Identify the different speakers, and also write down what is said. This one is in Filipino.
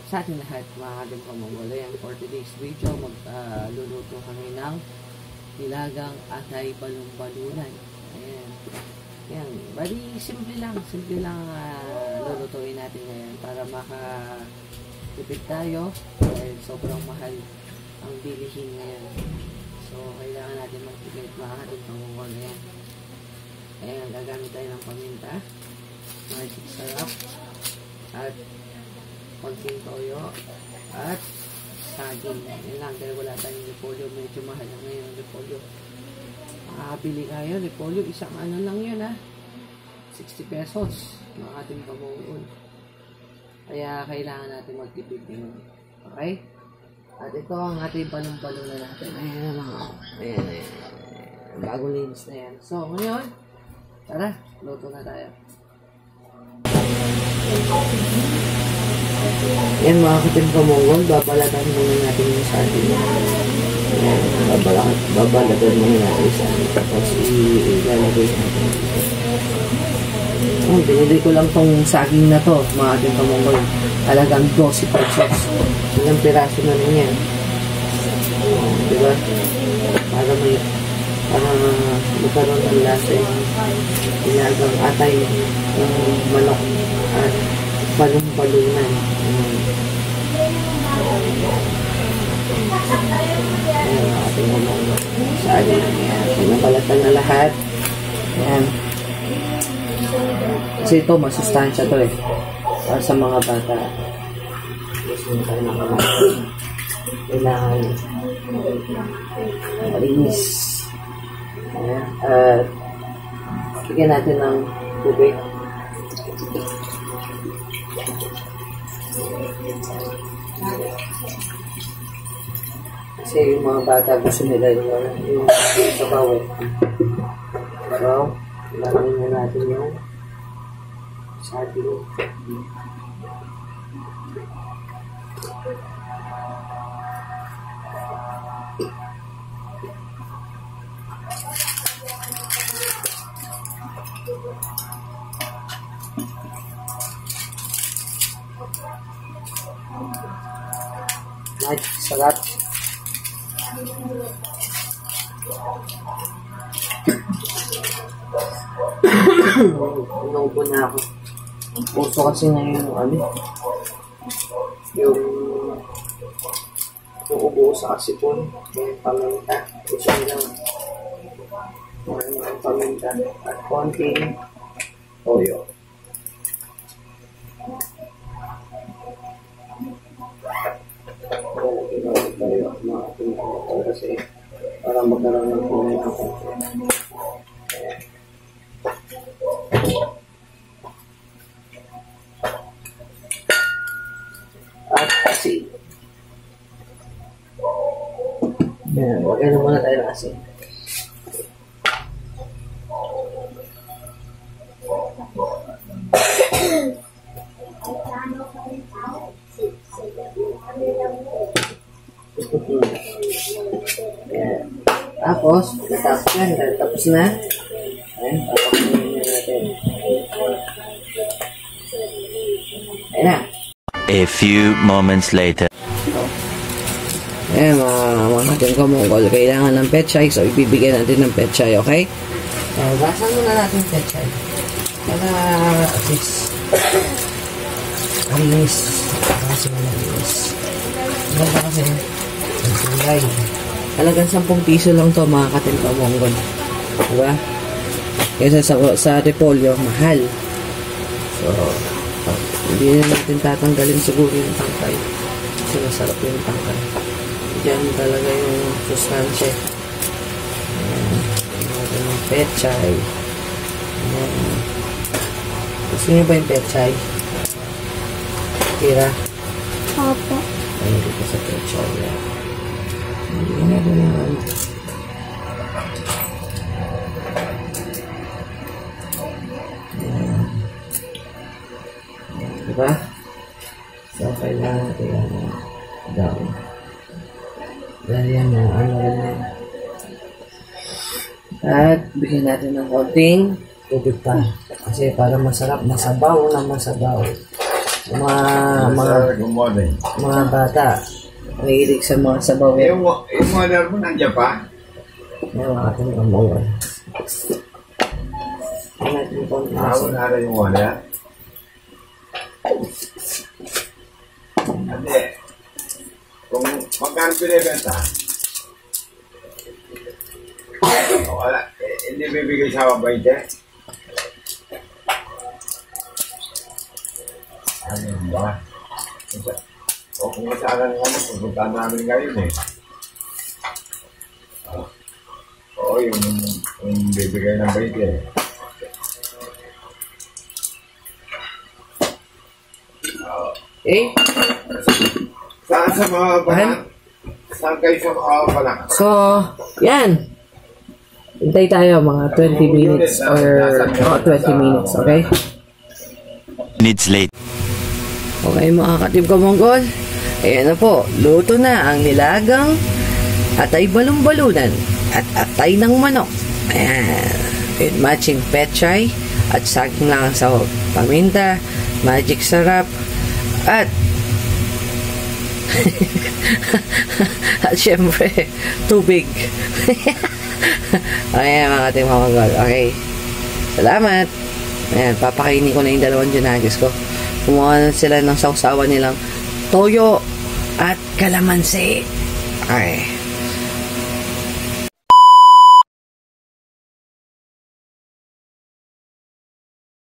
Speaker 1: sa ating lahat, mga katim kamungol. Ayan, for today's video, magluluto kami ng nilagang atay balon-balunan. Ayan. Ayan, bali, simple lang lulutuin natin ngayon para makatipid tayo dahil sobrang mahal ang bilihin ngayon. So, kailangan natin magtipid, mga katim kamungol. Ayan. Ayan, gagamit tayo ng paminta, magic sarap, at konting toyo at saging. Yan lang, dahil wala tayong repolyo. Medyo mahal na ngayon yung repolyo. Makakabili kayo repolyo, isang ano lang yun 60 pesos, mga ating kamungol. Kaya kailangan natin magtipid yun. Okay? At ito ang ating balon-balunan natin. Ayan lang. Ayan. Bagong linis na yan. So ngayon, tara, luto na tayo. Yan, mga katim kamungol, babalatan muna natin yung saging. Yan, babalatan muna natin yung saging. Tapos ilalagay natin. Binili ko lang tong saging na to, mga katim kamungol. Halagang 12 pesos. Ilang piraso na rin yan. Diba? Para magkaroon ang lasa yung nilagang atay ng manok at balon-balunan. Ayan, ating mamang saging. Pinabalatan na lahat. Ayan. Kasi ito, masustansya to para sa mga bata. Gusto nyo tayo ng kamay. Kailangan malinis. Ayan. Bigyan natin ng tubig. Kasi yung mga bata gusto nila yung sabaw. So, lalagyan na natin yung saging. Nice, sarap. Inuubo na ako. Puso kasi na yung ubo sa kasipon. Yung paminta. Gusto nila yung paminta at konting toyo. Kasi para magkaroon ng kulay ng konti. At asin. Yan, wagay na muna tayo ng asin. Tapos, tapos na. Ayan, papakunin na natin. Ayan na.
Speaker 2: A few moments later.
Speaker 1: Ayan, mga katim kamungol, kailangan ng pechay, so ibibigay natin ng pechay, okay? Basan muna natin pechay. Para at least alis. Kasi malalis. Ganda kasi ang kulay. Talagang 10 piso lang to, mga katim kamungol. Diba? Kaysa sa repolyo, mahal. So, hindi na natin tatanggalin siguro yung tangkay. Kasi masarap yung tangkay. Diyan talaga yung sustansya. Ayan. Yung pechay. Ayan. Gusto niyo ba yung pechay? Tira?
Speaker 3: Opo.
Speaker 1: Ayan dito sa pechay. Hindi na rin naman. Diba? So, kailangan down. Dahil yan na, rin yan. At, bigyan natin ng konting tubig pa. Kasi para masarap, masabaw na masabaw.
Speaker 3: Good morning.
Speaker 1: mga bata. Mahilig sa mga sabaw.
Speaker 3: Yung mother mo nandiyan pa?
Speaker 1: Meron ating kamawal.
Speaker 3: Na rin yung mother. Hindi. Kung magkano pinibenta? Wala. Hindi bibigay sa 20? Ano ba? O kung saan ang pupunta namin ngayon eh. Oo, yung bibigay ng 20 eh. Saan sa mga banak? Saan kayo sa mga banak?
Speaker 1: So, yan. Hintay tayo mga 20 minutes or 20 minutes, okay?
Speaker 2: Minutes late.
Speaker 1: Okay mga katib ko Mongol, ayan na po, luto na ang nilagang atay balon-balunan at atay ng manok. Ayan, with matching pechay at saging lang sa paminta, magic sarap, at at syempre, tubig. Ayan mga katib ko Mongol, okay. Salamat. Ayan, papakainin ko na yung dalawang junagis ko. Kumuha na sila ng sausawan nilang toyo at kalamansi. Okay.